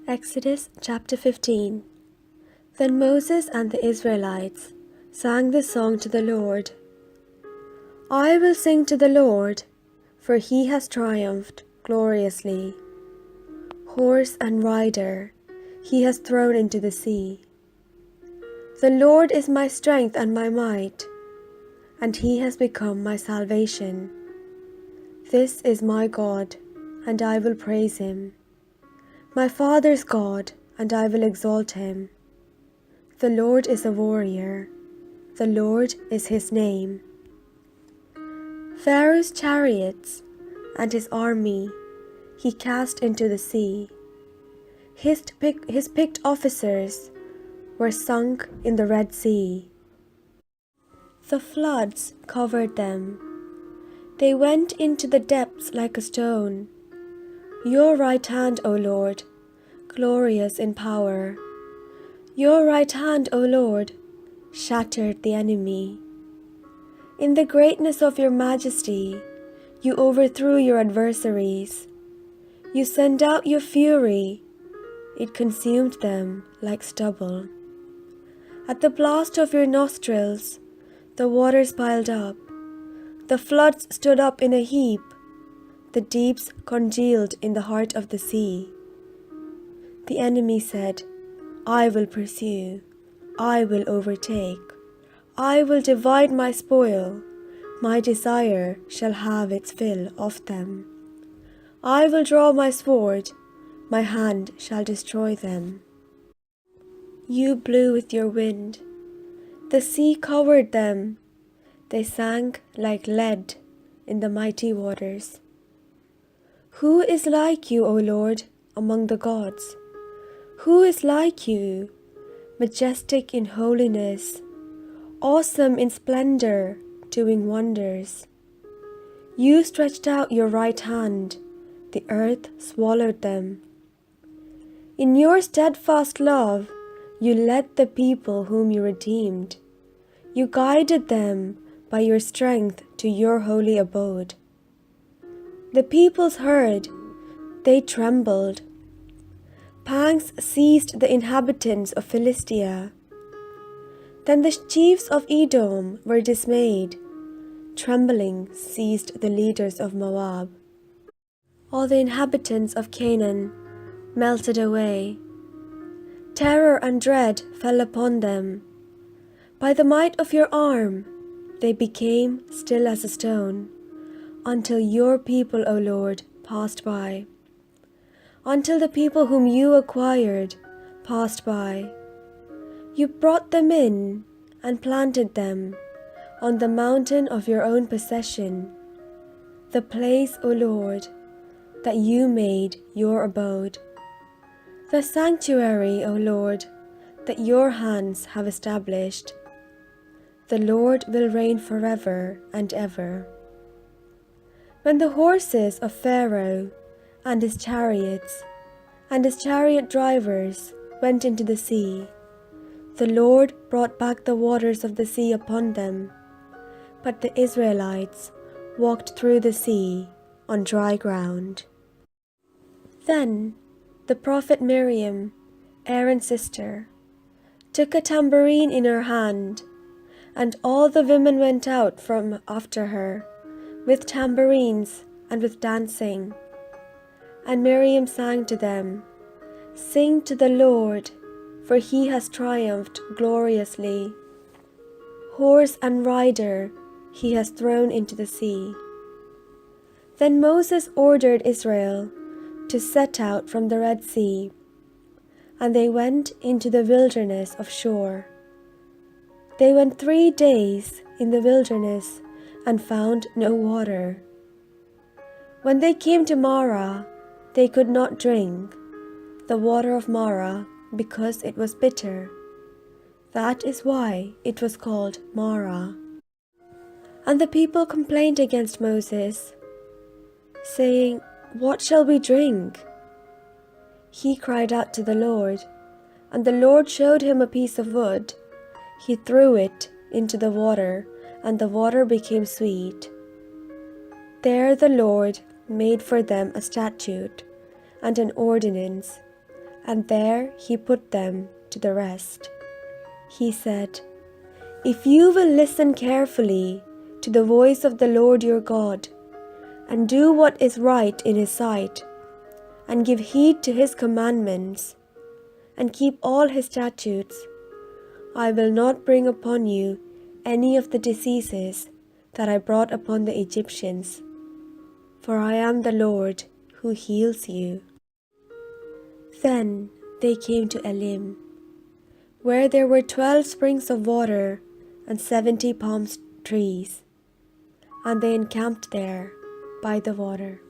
Exodus chapter 15. Then Moses and the Israelites sang this song to the Lord. I will sing to the Lord, for he has triumphed gloriously. Horse and rider he has thrown into the sea. The Lord is my strength and my might, and he has become my salvation. This is my God, and I will praise him. My father's God, and I will exalt him. The Lord is a warrior. The Lord is his name. Pharaoh's chariots and his army he cast into the sea. His picked officers were sunk in the Red Sea. The floods covered them. They went into the depths like a stone. Your right hand, O Lord, glorious in power. Your right hand, O Lord, shattered the enemy. In the greatness of your majesty, you overthrew your adversaries. You sent out your fury. It consumed them like stubble. At the blast of your nostrils, the waters piled up. The floods stood up in a heap. The deeps congealed in the heart of the sea. The enemy said, I will pursue. I will overtake. I will divide my spoil. My desire shall have its fill of them. I will draw my sword. My hand shall destroy them. You blew with your wind. The sea covered them. They sank like lead in the mighty waters. Who is like you, O Lord, among the gods? Who is like you, majestic in holiness, awesome in splendor, doing wonders? You stretched out your right hand, the earth swallowed them. In your steadfast love, you led the people whom you redeemed. You guided them by your strength to your holy abode. The peoples heard, they trembled. Pangs seized the inhabitants of Philistia. Then the chiefs of Edom were dismayed. Trembling seized the leaders of Moab. All the inhabitants of Canaan melted away. Terror and dread fell upon them. By the might of your arm, they became still as a stone, until your people, O Lord, passed by. Until the people whom you acquired passed by. You brought them in and planted them on the mountain of your own possession, the place, O Lord, that you made your abode, the sanctuary, O Lord, that your hands have established. The Lord will reign forever and ever. When the horses of Pharaoh and his chariots and his chariot drivers went into the sea, the Lord brought back the waters of the sea upon them, but the Israelites walked through the sea on dry ground. Then the prophet Miriam, Aaron's sister, took a tambourine in her hand, and all the women went out from after her, with tambourines and with dancing. And Miriam sang to them, Sing to the Lord, for he has triumphed gloriously. Horse and rider he has thrown into the sea. Then Moses ordered Israel to set out from the Red Sea, and they went into the wilderness of Shur. They went 3 days in the wilderness and found no water. When they came to Marah, they could not drink the water of Marah because it was bitter. That is why it was called Marah. And the people complained against Moses, saying, What shall we drink? He cried out to the Lord, and the Lord showed him a piece of wood. He threw it into the water, and the water became sweet. There the Lord made for them a statute and an ordinance, and there he put them to the rest. He said, "If you will listen carefully to the voice of the Lord your God, and do what is right in his sight, and give heed to his commandments, and keep all his statutes, I will not bring upon you any of the diseases that I brought upon the Egyptians, for I am the Lord who heals you." Then they came to Elim, where there were 12 springs of water and 70 palm trees, and they encamped there by the water.